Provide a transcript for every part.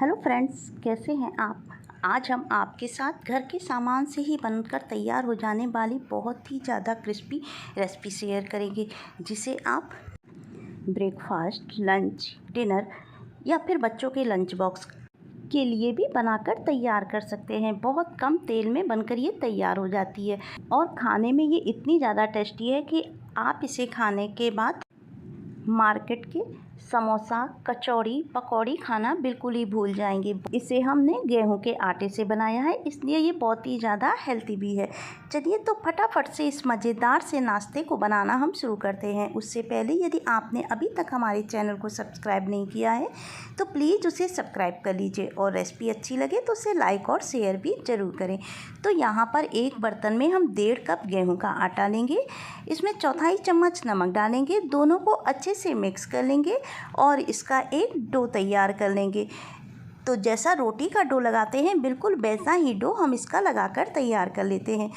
Hello friends, कैसे हैं आप। आज हम आपके साथ घर के सामान से ही बनकर तैयार हो जाने वाली बहुत ही ज़्यादा क्रिस्पी रेसिपी शेयर करेंगे, जिसे आप ब्रेकफास्ट, लंच, डिनर या फिर बच्चों के लंच बॉक्स के लिए भी बनाकर तैयार कर सकते हैं। बहुत कम तेल में बनकर ये तैयार हो जाती है और खाने में ये इतनी ज़्यादा टेस्टी है कि आप इसे खाने के बाद मार्केट के समोसा, कचौड़ी, पकौड़ी खाना बिल्कुल ही भूल जाएंगे। इसे हमने गेहूं के आटे से बनाया है, इसलिए ये बहुत ही ज़्यादा हेल्दी भी है। चलिए तो फटाफट से इस मज़ेदार से नाश्ते को बनाना हम शुरू करते हैं। उससे पहले यदि आपने अभी तक हमारे चैनल को सब्सक्राइब नहीं किया है तो प्लीज़ उसे सब्सक्राइब कर लीजिए और रेसिपी अच्छी लगे तो उसे लाइक और शेयर भी ज़रूर करें। तो यहाँ पर एक बर्तन में हम 1.5 कप गेहूँ का आटा लेंगे, इसमें 1/4 चम्मच नमक डालेंगे, दोनों को अच्छे से मिक्स कर लेंगे और इसका एक डो तैयार कर लेंगे। तो जैसा रोटी का डो लगाते हैं बिल्कुल वैसा ही डो हम इसका लगाकर तैयार कर लेते हैं।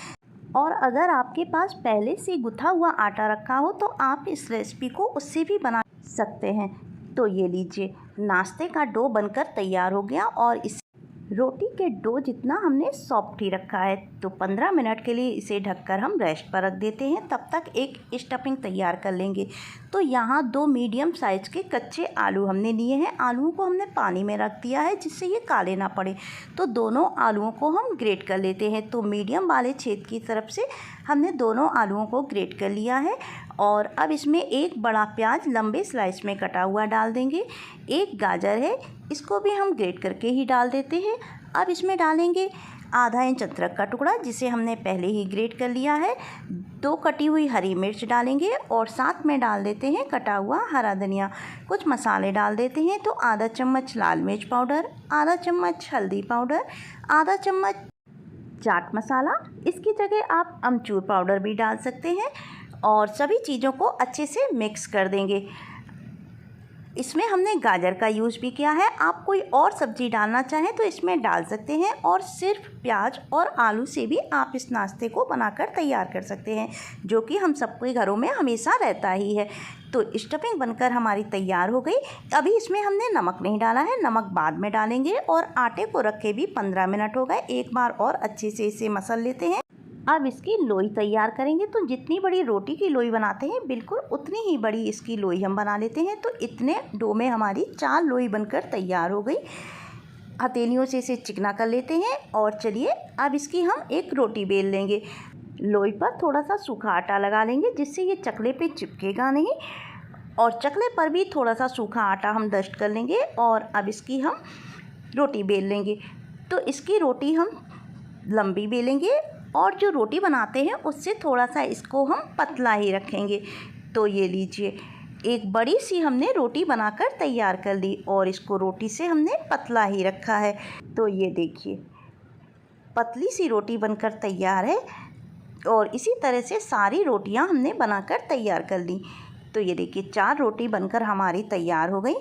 और अगर आपके पास पहले से गुथा हुआ आटा रखा हो तो आप इस रेसिपी को उससे भी बना सकते हैं। तो ये लीजिए, नाश्ते का डो बनकर तैयार हो गया और इस रोटी के डो जितना हमने सॉफ्ट ही रखा है। तो 15 मिनट के लिए इसे ढककर हम रेस्ट पर रख देते हैं। तब तक एक स्टफिंग तैयार कर लेंगे। तो यहाँ 2 मीडियम साइज़ के कच्चे आलू हमने लिए हैं। आलूओं को हमने पानी में रख दिया है जिससे ये काले ना पड़े। तो दोनों आलूओं को हम ग्रेट कर लेते हैं। तो मीडियम वाले छेद की तरफ से हमने दोनों आलूओं को ग्रेट कर लिया है और अब इसमें एक बड़ा प्याज लंबे स्लाइस में कटा हुआ डाल देंगे। एक गाजर है, इसको भी हम ग्रेट करके ही डाल देते हैं। अब इसमें डालेंगे आधा इंच अदरक का टुकड़ा जिसे हमने पहले ही ग्रेट कर लिया है। 2 कटी हुई हरी मिर्च डालेंगे और साथ में डाल देते हैं कटा हुआ हरा धनिया। कुछ मसाले डाल देते हैं। तो आधा चम्मच लाल मिर्च पाउडर, आधा चम्मच हल्दी पाउडर, आधा चम्मच चाट मसाला, इसकी जगह आप अमचूर पाउडर भी डाल सकते हैं और सभी चीज़ों को अच्छे से मिक्स कर देंगे। इसमें हमने गाजर का यूज़ भी किया है, आप कोई और सब्ज़ी डालना चाहें तो इसमें डाल सकते हैं और सिर्फ प्याज और आलू से भी आप इस नाश्ते को बनाकर तैयार कर सकते हैं, जो कि हम सबके घरों में हमेशा रहता ही है। तो स्टफिंग बनकर हमारी तैयार हो गई। अभी इसमें हमने नमक नहीं डाला है, नमक बाद में डालेंगे। और आटे को रखे भी 15 मिनट हो गए। एक बार और अच्छे से इसे मसल लेते हैं। अब इसकी लोई तैयार करेंगे। तो जितनी बड़ी रोटी की लोई बनाते हैं बिल्कुल उतनी ही बड़ी इसकी लोई हम बना लेते हैं। तो इतने डो में हमारी 4 लोई बनकर तैयार हो गई। हथेलियों से इसे चिकना कर लेते हैं और चलिए अब इसकी हम एक रोटी बेल लेंगे। लोई पर थोड़ा सा सूखा आटा लगा लेंगे जिससे ये चकले पे चिपकेगा नहीं और चकले पर भी थोड़ा सा सूखा आटा हम डस्ट कर लेंगे और अब इसकी हम रोटी बेल लेंगे। तो इसकी रोटी हम लंबी बेलेंगे और जो रोटी बनाते हैं उससे थोड़ा सा इसको हम पतला ही रखेंगे। तो ये लीजिए, एक बड़ी सी हमने रोटी बनाकर तैयार कर ली और इसको रोटी से हमने पतला ही रखा है। तो ये देखिए, पतली सी रोटी बनकर तैयार है और इसी तरह से सारी रोटियां हमने बनाकर तैयार कर ली। तो ये देखिए, 4 रोटी बनकर हमारी तैयार हो गई।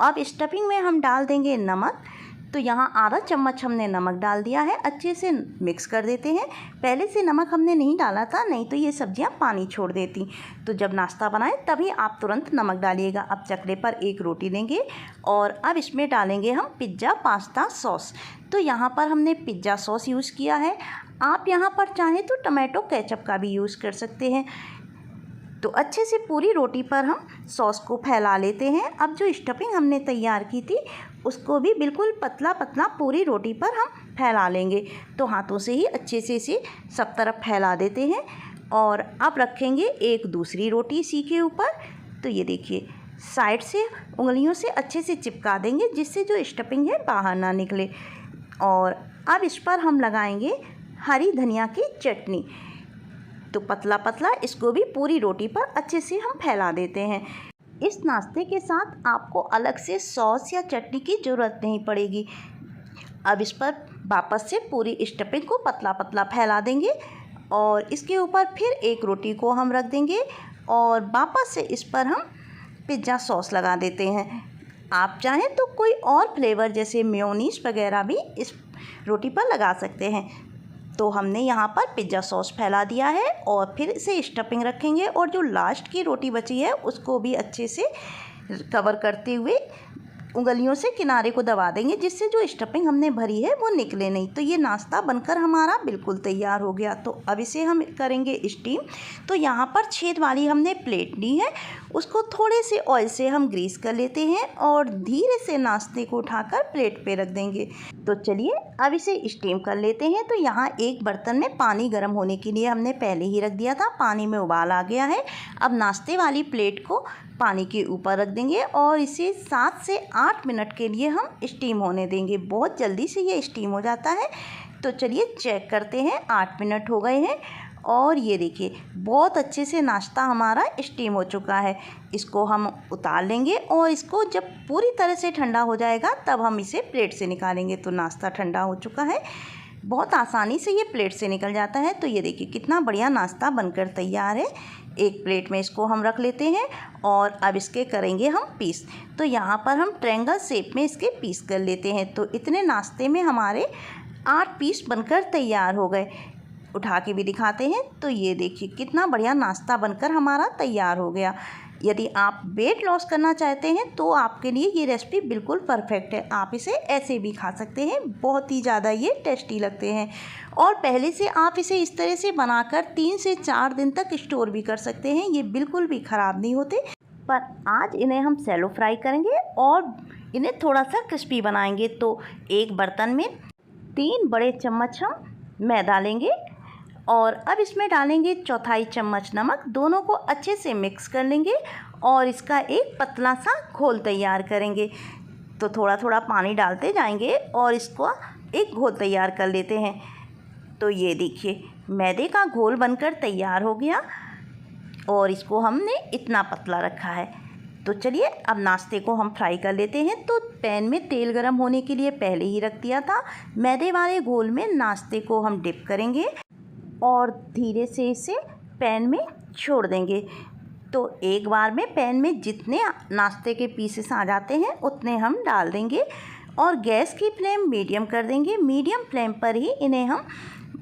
अब स्टफिंग में हम डाल देंगे नमक। तो यहाँ आधा चम्मच हमने नमक डाल दिया है, अच्छे से मिक्स कर देते हैं। पहले से नमक हमने नहीं डाला था, नहीं तो ये सब्जियां पानी छोड़ देती। तो जब नाश्ता बनाएं तभी आप तुरंत नमक डालिएगा। अब चकले पर एक रोटी लेंगे और अब इसमें डालेंगे हम पिज़्ज़ा पास्ता सॉस। तो यहाँ पर हमने पिज़्ज़ा सॉस यूज़ किया है, आप यहाँ पर चाहें तो टमाटो केचप का भी यूज़ कर सकते हैं। तो अच्छे से पूरी रोटी पर हम सॉस को फैला लेते हैं। अब जो स्टफिंग हमने तैयार की थी उसको भी बिल्कुल पतला पतला पूरी रोटी पर हम फैला लेंगे। तो हाथों से ही अच्छे से इसे सब तरफ फैला देते हैं और अब रखेंगे एक दूसरी रोटी इसी के ऊपर। तो ये देखिए, साइड से उंगलियों से अच्छे से चिपका देंगे जिससे जो स्टफिंग है बाहर ना निकले। और अब इस पर हम लगाएंगे हरी धनिया की चटनी। तो पतला पतला इसको भी पूरी रोटी पर अच्छे से हम फैला देते हैं। इस नाश्ते के साथ आपको अलग से सॉस या चटनी की ज़रूरत नहीं पड़ेगी। अब इस पर वापस से पूरी स्टफिंग को पतला पतला फैला देंगे और इसके ऊपर फिर एक रोटी को हम रख देंगे और वापस से इस पर हम पिज़्ज़ा सॉस लगा देते हैं। आप चाहें तो कोई और फ्लेवर जैसे मेयोनीज वगैरह भी इस रोटी पर लगा सकते हैं। तो हमने यहाँ पर पिज़्ज़ा सॉस फैला दिया है और फिर इसे स्टफिंग रखेंगे और जो लास्ट की रोटी बची है उसको भी अच्छे से कवर करते हुए उंगलियों से किनारे को दबा देंगे जिससे जो स्टफिंग हमने भरी है वो निकले नहीं। तो ये नाश्ता बनकर हमारा बिल्कुल तैयार हो गया। तो अब इसे हम करेंगे स्टीम। तो यहाँ पर छेद वाली हमने प्लेट ली है, उसको थोड़े से ऑयल से हम ग्रीस कर लेते हैं और धीरे से नाश्ते को उठाकर प्लेट पे रख देंगे। तो चलिए अब इसे स्टीम कर लेते हैं। तो यहाँ एक बर्तन में पानी गर्म होने के लिए हमने पहले ही रख दिया था, पानी में उबाल आ गया है। अब नाश्ते वाली प्लेट को पानी के ऊपर रख देंगे और इसे 7 से 8 मिनट के लिए हम स्टीम होने देंगे। बहुत जल्दी से ये स्टीम हो जाता है। तो चलिए चेक करते हैं, 8 मिनट हो गए हैं और ये देखिए बहुत अच्छे से नाश्ता हमारा स्टीम हो चुका है। इसको हम उतार लेंगे और इसको जब पूरी तरह से ठंडा हो जाएगा तब हम इसे प्लेट से निकालेंगे। तो नाश्ता ठंडा हो चुका है, बहुत आसानी से ये प्लेट से निकल जाता है। तो ये देखिए कितना बढ़िया नाश्ता बनकर तैयार है। एक प्लेट में इसको हम रख लेते हैं और अब इसके करेंगे हम पीस। तो यहाँ पर हम ट्रायंगल शेप में इसके पीस कर लेते हैं। तो इतने नाश्ते में हमारे 8 पीस बनकर तैयार हो गए। उठा के भी दिखाते हैं। तो ये देखिए कितना बढ़िया नाश्ता बनकर हमारा तैयार हो गया। यदि आप वेट लॉस करना चाहते हैं तो आपके लिए ये रेसिपी बिल्कुल परफेक्ट है। आप इसे ऐसे भी खा सकते हैं, बहुत ही ज़्यादा ये टेस्टी लगते हैं। और पहले से आप इसे इस तरह से बनाकर 3 से 4 दिन तक स्टोर भी कर सकते हैं, ये बिल्कुल भी ख़राब नहीं होते। पर आज इन्हें हम सैलो फ्राई करेंगे और इन्हें थोड़ा सा क्रिस्पी बनाएंगे। तो एक बर्तन में 3 बड़े चम्मच हम मैदा लेंगे और अब इसमें डालेंगे 1/4 चम्मच नमक। दोनों को अच्छे से मिक्स कर लेंगे और इसका एक पतला सा घोल तैयार करेंगे। तो थोड़ा थोड़ा पानी डालते जाएंगे और इसको एक घोल तैयार कर लेते हैं। तो ये देखिए मैदे का घोल बनकर तैयार हो गया और इसको हमने इतना पतला रखा है। तो चलिए अब नाश्ते को हम फ्राई कर लेते हैं। तो पैन में तेल गरम होने के लिए पहले ही रख दिया था। मैदे वाले घोल में नाश्ते को हम डिप करेंगे और धीरे से इसे पैन में छोड़ देंगे। तो एक बार में पैन में जितने नाश्ते के पीसेस आ जाते हैं उतने हम डाल देंगे और गैस की फ्लेम मीडियम कर देंगे। मीडियम फ्लेम पर ही इन्हें हम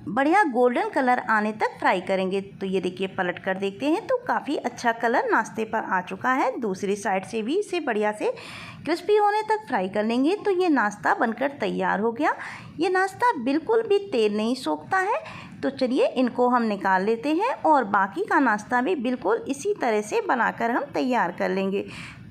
बढ़िया गोल्डन कलर आने तक फ्राई करेंगे। तो ये देखिए पलट कर देखते हैं तो काफ़ी अच्छा कलर नाश्ते पर आ चुका है। दूसरी साइड से भी इसे बढ़िया से क्रिस्पी होने तक फ्राई कर लेंगे। तो ये नाश्ता बनकर तैयार हो गया। ये नाश्ता बिल्कुल भी तेल नहीं सोखता है। तो चलिए इनको हम निकाल लेते हैं और बाकी का नाश्ता भी बिल्कुल इसी तरह से बनाकर हम तैयार कर लेंगे।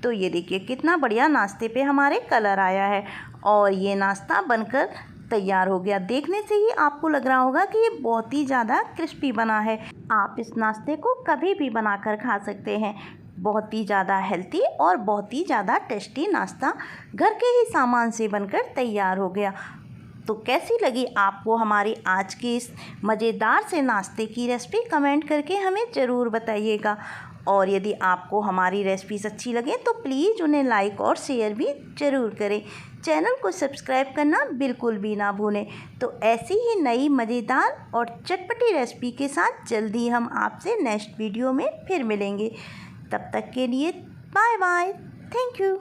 तो ये देखिए कितना बढ़िया नाश्ते पे हमारे कलर आया है और ये नाश्ता बनकर तैयार हो गया। देखने से ही आपको लग रहा होगा कि ये बहुत ही ज़्यादा क्रिस्पी बना है। आप इस नाश्ते को कभी भी बनाकर खा सकते हैं। बहुत ही ज़्यादा हेल्थी और बहुत ही ज़्यादा टेस्टी नाश्ता घर के ही सामान से बनकर तैयार हो गया। तो कैसी लगी आपको हमारी आज की इस मज़ेदार से नाश्ते की रेसिपी, कमेंट करके हमें ज़रूर बताइएगा। और यदि आपको हमारी रेसिपीज़ अच्छी लगे तो प्लीज़ उन्हें लाइक और शेयर भी ज़रूर करें। चैनल को सब्सक्राइब करना बिल्कुल भी ना भूलें। तो ऐसी ही नई मज़ेदार और चटपटी रेसिपी के साथ जल्दी हम आपसे नेक्स्ट वीडियो में फिर मिलेंगे। तब तक के लिए बाय बाय, थैंक यू।